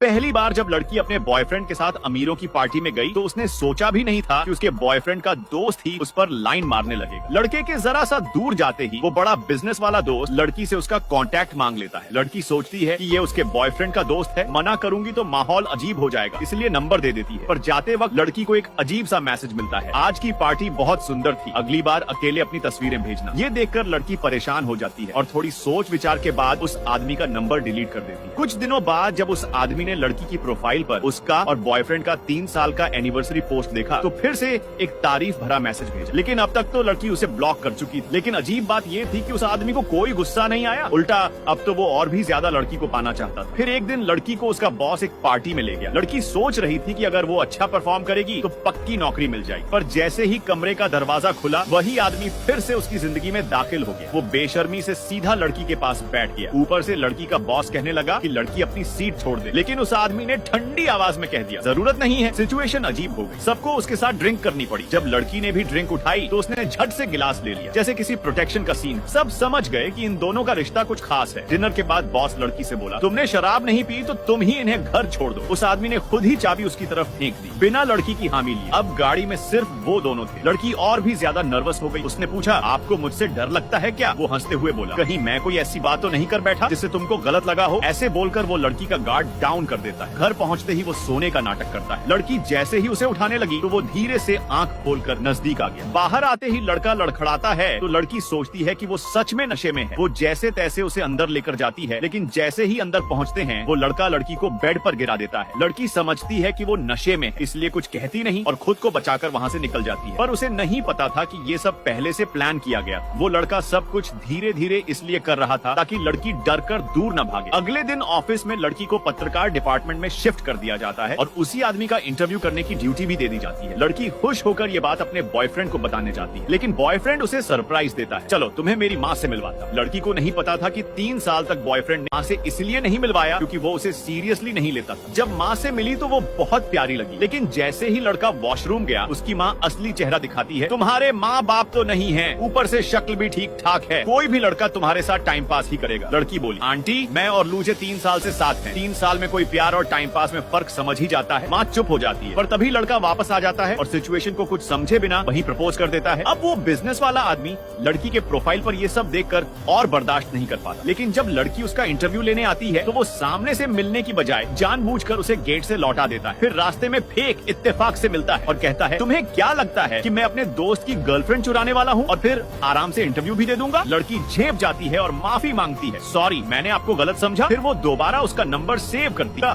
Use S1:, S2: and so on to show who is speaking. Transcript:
S1: पहली बार जब लड़की अपने बॉयफ्रेंड के साथ अमीरों की पार्टी में गई तो उसने सोचा भी नहीं था कि उसके बॉयफ्रेंड का दोस्त ही उस पर लाइन मारने लगेगा। लड़के के जरा सा दूर जाते ही वो बड़ा बिजनेस वाला दोस्त लड़की से उसका कांटेक्ट मांग लेता है। लड़की सोचती है कि ये उसके बॉयफ्रेंड का दोस्त है, मना करूंगी तो माहौल अजीब हो जाएगा, इसलिए नंबर दे देती है। पर जाते वक्त लड़की को एक अजीब सा मैसेज मिलता है, आज की पार्टी बहुत सुंदर थी, अगली बार अकेले अपनी तस्वीरें भेजना। ये देखकर लड़की परेशान हो जाती है और थोड़ी सोच विचार के बाद उस आदमी का नंबर डिलीट कर देती है। कुछ दिनों बाद जब उस आदमी ने लड़की की प्रोफाइल पर उसका और बॉयफ्रेंड का 3 साल का एनिवर्सरी पोस्ट देखा तो फिर से एक तारीफ भरा मैसेज भेजा। लेकिन अब तक तो लड़की उसे ब्लॉक कर चुकी थी। लेकिन अजीब बात ये थी कि उस आदमी को कोई गुस्सा नहीं आया, उल्टा अब तो वो और भी ज्यादा लड़की को पाना चाहता था। फिर एक दिन लड़की को उसका बॉस एक पार्टी में ले गया। लड़की सोच रही थी कि अगर वो अच्छा परफॉर्म करेगी तो पक्की नौकरी मिल जाएगी। पर जैसे ही कमरे का दरवाजा खुला वही आदमी फिर से उसकी जिंदगी में दाखिल हो गया। वो बेशर्मी से सीधा लड़की के पास बैठ गया। ऊपर से लड़की का बॉस कहने लगा कि लड़की अपनी सीट छोड़ दे, लेकिन उस आदमी ने ठंडी आवाज में कह दिया, जरूरत नहीं है। सिचुएशन अजीब हो गई, सबको उसके साथ ड्रिंक करनी पड़ी। जब लड़की ने भी ड्रिंक उठाई तो उसने झट से गिलास ले लिया, जैसे किसी प्रोटेक्शन का सीन। सब समझ गए कि इन दोनों का रिश्ता कुछ खास है। डिनर के बाद बॉस लड़की से बोला, तुमने शराब नहीं पी तो तुम ही इन्हें घर छोड़ दो। उस आदमी ने खुद ही चाबी उसकी तरफ फेंक दी, बिना लड़की की हामी लिए। अब गाड़ी में सिर्फ वो दोनों थे। लड़की और भी ज्यादा नर्वस हो गई। उसने पूछा, आपको मुझसे डर लगता है क्या? वो हंसते हुए बोला, कहीं मैं कोई ऐसी बात तो नहीं कर बैठा जिससे तुमको गलत लगा हो। ऐसे बोलकर वो लड़की का गार्ड डाउन कर देता है। घर पहुंचते ही वो सोने का नाटक करता है। लड़की जैसे ही उसे उठाने लगी तो वो धीरे से आंख खोलकर नजदीक आ गया। बाहर आते ही लड़का लड़खड़ाता है तो लड़की सोचती है कि वो सच में नशे में है। वो जैसे तैसे उसे अंदर लेकर जाती है, लेकिन जैसे ही अंदर पहुंचते हैं वो लड़का लड़की को बेड पर गिरा देता है। लड़की समझती है कि वो नशे में है, इसलिए कुछ कहती नहीं और खुद को बचाकर वहां से निकल जाती है। पर उसे नहीं पता था कि ये सब पहले से प्लान किया गया। वो लड़का सब कुछ धीरे धीरे इसलिए कर रहा था ताकि लड़की डर कर दूर न भागे। अगले दिन ऑफिस में लड़की को पत्रकार डिपार्टमेंट में शिफ्ट कर दिया जाता है और उसी आदमी का इंटरव्यू करने की ड्यूटी भी दे दी जाती है। लड़की खुश होकर ये बात अपने बॉयफ्रेंड को बताने जाती है, लेकिन बॉयफ्रेंड उसे सरप्राइज देता है, चलो तुम्हें मेरी माँ से मिलवाता। लड़की को नहीं पता था कि 3 साल तक बॉयफ्रेंड ने माँ से इसलिए नहीं मिलवाया क्योंकि वो उसे सीरियसली नहीं लेता था। जब माँ से मिली तो वो बहुत प्यारी लगी, लेकिन जैसे ही लड़का वॉशरूम गया उसकी माँ असली चेहरा दिखाती है, तुम्हारे माँ बाप तो नहीं है, ऊपर से शक्ल भी ठीक ठाक है, कोई भी लड़का तुम्हारे साथ टाइम पास ही करेगा। लड़की बोली, आंटी मैं और लूजे 3 साल से साथ हैं। 3 साल में कोई प्यार और टाइम पास में फर्क समझ ही जाता है। माँ चुप हो जाती है, पर तभी लड़का वापस आ जाता है और सिचुएशन को कुछ समझे बिना वहीं प्रपोज कर देता है। अब वो बिजनेस वाला आदमी लड़की के प्रोफाइल पर ये सब देखकर और बर्दाश्त नहीं कर पाता। लेकिन जब लड़की उसका इंटरव्यू लेने आती है तो वो सामने से मिलने की बजाय जानबूझकर उसे गेट से लौटा देता है। फिर रास्ते में फेक इत्तेफाक से मिलता है और कहता है, तुम्हें क्या लगता है कि मैं अपने दोस्त की गर्लफ्रेंड चुराने वाला हूँ और फिर आराम से इंटरव्यू भी दे दूंगा? लड़की झेप जाती है और माफी मांगती है, सॉरी मैंने आपको गलत समझा। फिर वो दोबारा उसका नंबर सेव करती है।